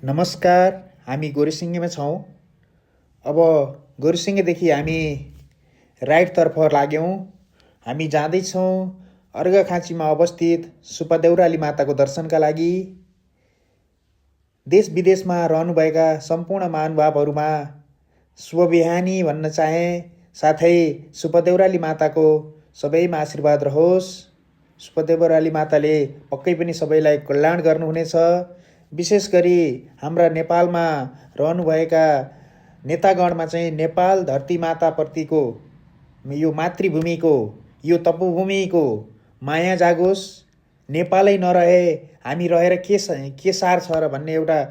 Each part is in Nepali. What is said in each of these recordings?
नमस्कार। हामी गोरुसिङेमा छौँ। अब गोरुसिङेदेखि हामी राइटतर्फ लाग्यौँ। हामी जाँदैछौँ अर्घाखाँचीमा अवस्थित सुपादेउराली माताको दर्शनका लागि। देश विदेशमा रहनुभएका सम्पूर्ण महानुभावहरूमा शुभ बिहानी भन्न चाहे। साथै सुपादेउराली माताको सबैमा आशीर्वाद रहोस्। सुपादेउराली माताले पक्कै पनि सबैलाई कल्याण गर्नुहुनेछ। विशेष गरी हाम्रा नेपालमा रहनुभएका नेतागणमा चाहिँ नेपाल धरती माताप्रतिको यो मातृभूमिको यो तपोभूमिको माया जागोस्। नेपालै नरहे हामी रहेर के सार छ र भन्ने एउटा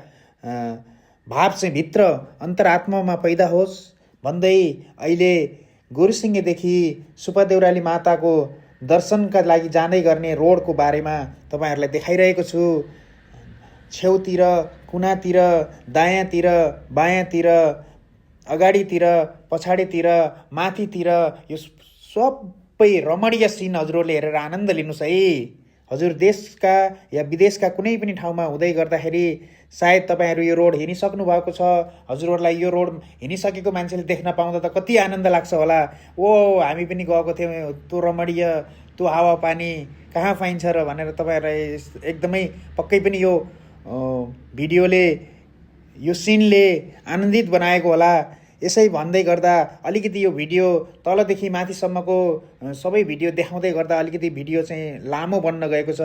भाव चाहिँ भित्र अन्तरात्मामा पैदा होस् भन्दै अहिले गोरुसिङेदेखि सुपादेउराली माताको दर्शनका लागि जाँदै गर्ने रोडको बारेमा तपाईँहरूलाई देखाइरहेको छु। छेउतिर, कुनातिर, दायाँतिर, बायाँतिर, अगाडितिर, पछाडितिर, माथितिर यो सबै रमणीय सिन हजुरहरूले हेरेर आनन्द लिनुहोस् है। हजुर देशका या विदेशका कुनै पनि ठाउँमा हुँदै गर्दाखेरि सायद तपाईँहरू यो रोड हिँडिसक्नु भएको छ। हजुरहरूलाई यो रोड हिँडिसकेको मान्छेले देख्न पाउँदा त कति आनन्द लाग्छ होला। ओ हामी पनि गएको थियौँ, त्यो रमणीय त्यो हावापानी कहाँ पाइन्छ र भनेर तपाईँहरूलाई एकदमै पक्कै पनि यो भिडियोले यो सिनले आनन्दित बनाएको होला। यसै भन्दै गर्दा अलिकति यो भिडियो तलदेखि माथिसम्मको सबै भिडियो देखाउँदै गर्दा अलिकति भिडियो चाहिँ लामो बन्न गएको छ।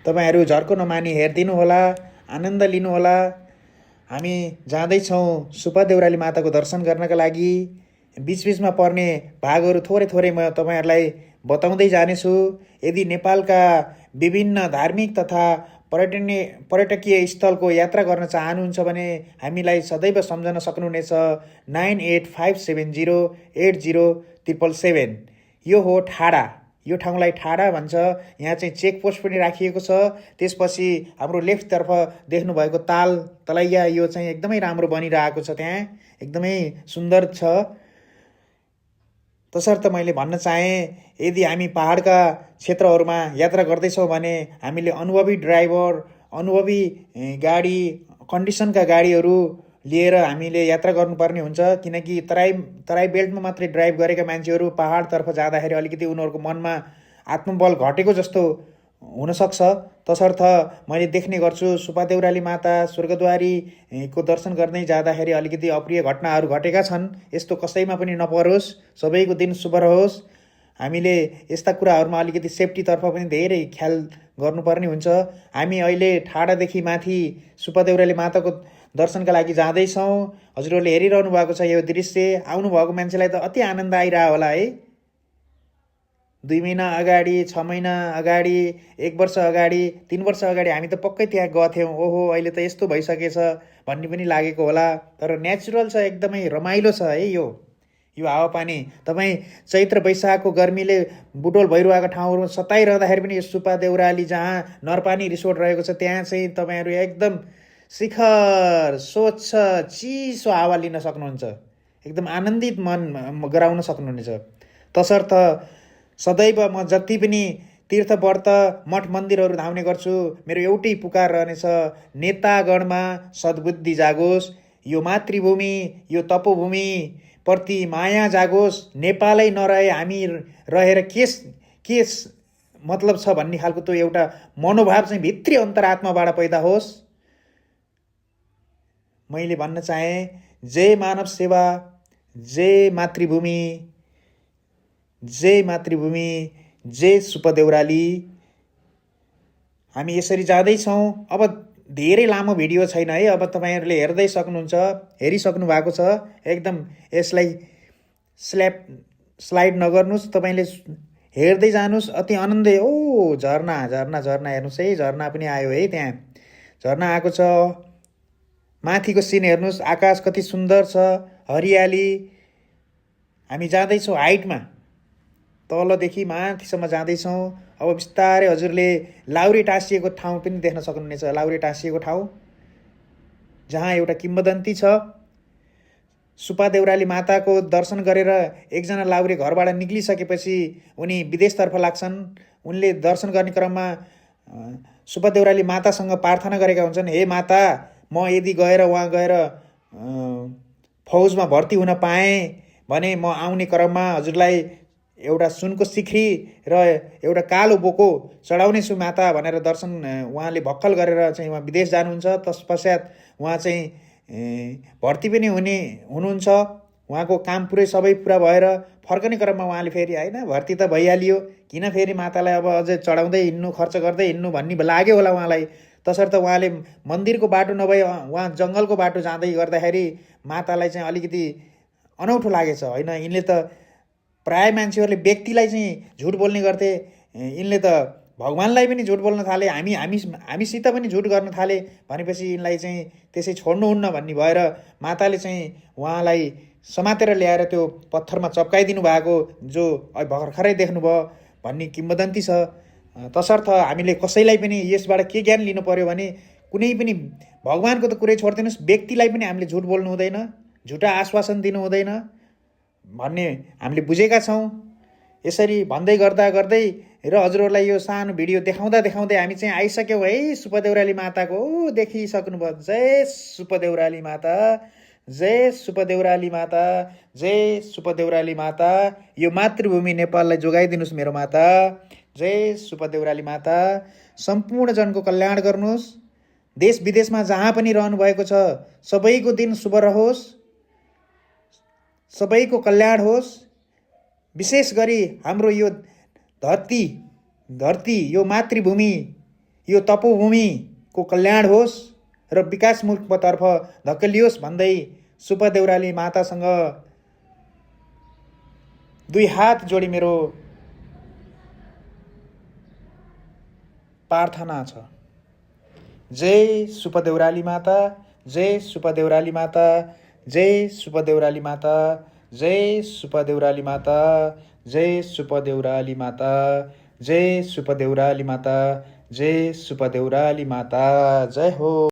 तपाईँहरू झर्को नमानी हेरिदिनु होला, आनन्द लिनुहोला। हामी जाँदैछौँ सुपादेउराली माताको दर्शन गर्नका लागि। बिचबिचमा पर्ने भागहरू थोरै थोरै म तपाईँहरूलाई बताउँदै जानेछु। यदि नेपालका विभिन्न धार्मिक तथा पर्यटकीय स्थलको यात्रा गर्न चाहनुहुन्छ भने हामीलाई सदैव सम्झन सक्नुहुनेछ 9857080777। यो हो ठाडा। यो ठाउँलाई ठाडा भन्छ। यहाँ चाहिँ चेकपोस्ट पनि राखिएको छ। त्यसपछि हाम्रो लेफ्टतर्फ देख्नुभएको तलैया यो चाहिँ एकदमै राम्रो बनिरहेको छ। त्यहाँ एकदमै सुन्दर छ। तसर्थ मैले भन्न चाहेँ यदि हामी पहाडका क्षेत्रहरूमा यात्रा गर्दैछौँ भने हामीले अनुभवी ड्राइभर, अनुभवी गाडी, कन्डिसनका गाडीहरू लिएर हामीले यात्रा गर्नुपर्ने हुन्छ। किनकि तराई बेल्टमा मात्रै ड्राइभ गरेका मान्छेहरू पहाडतर्फ जाँदाखेरि अलिकति उनीहरूको मनमा आत्मबल घटेको जस्तो हुनसक्छ। तसर्थ मैले देख्ने गर्छु सुपादेउराली माता स्वर्गद्वारीको दर्शन गर्दै जाँदाखेरि अलिकति अप्रिय घटनाहरू घटेका छन्। यस्तो कसैमा पनि नपरोस्। सबैको दिन शुभ रहोस्। हामीले यस्ता कुराहरूमा अलिकति सेफ्टीतर्फ पनि धेरै ख्याल गर्नुपर्ने हुन्छ। हामी अहिले ठाडादेखि माथि सुपादेउराली माताको दर्शनका लागि जाँदैछौँ। हजुरहरूले हेरिरहनु भएको छ यो दृश्य। आउनुभएको मान्छेलाई त अति आनन्द आइरह होला है। 2 महिना अगाडि, 6 महिना अगाडि, 1 वर्ष अगाडि, 3 वर्ष अगाडि हामी त पक्कै त्यहाँ गर्थ्यौँ। ओहो अहिले त यस्तो भइसकेछ भन्ने पनि लागेको होला। तर नेचुरल छ, एकदमै रमाइलो छ है। यो हावापानी तपाईँ चैत्र वैशाखको गर्मीले बुटोल भइरहेको ठाउँहरू सताइरहँदाखेरि पनि यो सुपादेउराली जहाँ नरपानी रिसोर्ट रहेको छ त्यहाँ चाहिँ तपाईँहरू एकदम शिखर स्वच्छ चिसो हावा लिन सक्नुहुन्छ। एकदम आनन्दित मन गराउन सक्नुहुनेछ। तसर्थ सदैव म जति पनि तीर्थव्रत मठ मन्दिरहरू धाउने गर्छु। मेरो एउटै पुकार रहनेछ, नेतागणमा सद्बुद्धि जागोस्। यो मातृभूमि, यो तपोभूमि प्रति माया जागोस्। नेपालै नरहे हामी रहेर के मतलब छ भन्ने खालको त्यो एउटा मनोभाव चाहिँ भित्री अन्तरात्माबाट पैदा होस्। मैले भन्न चाहेँ जय मानव सेवा, जय मातृभूमि, जय मातृभूमि, जय सुपादेउराली। हामी यसरी जाँदैछौँ। अब धेरै लामो भिडियो छैन है। अब तपाईँहरूले हेरिसक्नु भएको छ। एकदम यसलाई स्लाइड नगर्नुहोस्। तपाईँले हेर्दै जानुहोस्। अति आनन्दै। ओ झरना हेर्नुहोस् है। झरना पनि आयो है। त्यहाँ झरना आएको छ। माथिको सिन हेर्नुहोस्। आकाश कति सुन्दर छ, हरियाली। हामी जाँदैछौँ हाइटमा, तलदेखि माथिसम्म जाँदैछौँ। अब बिस्तारै हजुरले लाउरे टाँसिएको ठाउँ पनि देख्न सक्नुहुनेछ। लाउरे टाँसिएको ठाउँ जहाँ एउटा किम्वदन्ती छ। सुपादेउराली माताको दर्शन गरेर एकजना लाउरे घरबाट निक्लिसकेपछि उनी विदेशतर्फ लाग्छन्। उनले दर्शन गर्ने क्रममा सुब्बा देउराली मातासँग प्रार्थना गरेका हुन्छन्, हे माता, म यदि उहाँ गएर फौजमा भर्ती हुन पाएँ भने म आउने क्रममा हजुरलाई एउटा सुनको सिख्री र एउटा कालो बोको चढाउने छु माता भनेर दर्शन उहाँले भक्कल गरेर चाहिँ उहाँ विदेश जानुहुन्छ। तत्पश्चात उहाँ चाहिँ भर्ती पनि हुनुहुन्छ। उहाँको काम सबै पुरा भएर फर्कने क्रममा उहाँले फेरि होइन भर्ती त भइहालियो, किन फेरि मातालाई अब अझै चढाउँदै हिँड्नु, खर्च गर्दै हिँड्नु भन्ने लाग्यो होला उहाँलाई। तसर्थ उहाँले मन्दिरको बाटो नभए उहाँ जङ्गलको बाटो जाँदै गर्दाखेरि मातालाई चाहिँ अलिकति अनौठो लागेछ। होइन, यिनले त प्राय मान्छेहरूले व्यक्तिलाई चाहिँ झुट बोल्ने गर्थे, यिनले त भगवान्लाई पनि झुट बोल्न थाले, हामीसित पनि झुट गर्न थाले भनेपछि यिनलाई चाहिँ त्यसै छोड्नुहुन्न भन्ने भएर माताले चाहिँ उहाँलाई समातेर ल्याएर त्यो पत्थरमा चप्काइदिनु भएको जो भर्खरै देख्नुभयो भन्ने किंवदन्ती छ। तसर्थ हामीले कसैलाई पनि यसबाट के ज्ञान लिनु पर्यो भने कुनै पनि भगवानको त कुरै छोडिदिनुहोस्, व्यक्तिलाई पनि हामीले झुट बोल्नु हुँदैन, झुटा आश्वासन दिनु हुँदैन भन्ने हामीले बुझेका छौँ। यसरी भन्दै गर्दै र हजुरहरूलाई यो सानो भिडियो देखाउँदै हामी चाहिँ आइसक्यौँ है सुब्बा देउराली माताको। देखिसक्नुभयो। जय सुब्बा देउराली माता, जय सुब्बा देउराली माता, जय सुब्बा देउराली माता। यो मातृभूमि नेपाललाई जोगाइदिनुहोस् मेरो माता। जय सुब्बा देउराली माता। सम्पूर्ण जनको कल्याण गर्नुहोस्। देश विदेशमा जहाँ पनि रहनु भएको छ सबैको दिन शुभ रहोस्, सबैको कल्याण होस्। विशेष गरी हाम्रो यो धरती यो मातृभूमि यो तपोभूमिको कल्याण होस् र विकासमुखतर्फ धकेलियोस् भन्दै सुब्बा देउराली मातासँग दुई हात जोडी मेरो प्रार्थना छ। जय सुब्बा देउराली माता, जय सुब्बा देउराली माता, जय सुब्बा देउराली माता, जय सुब्बा देउराली माता, जय सुब्बा देउराली माता, जय सुब्बा देउराली माता, जय सुब्बा देउराली माता। जय हो।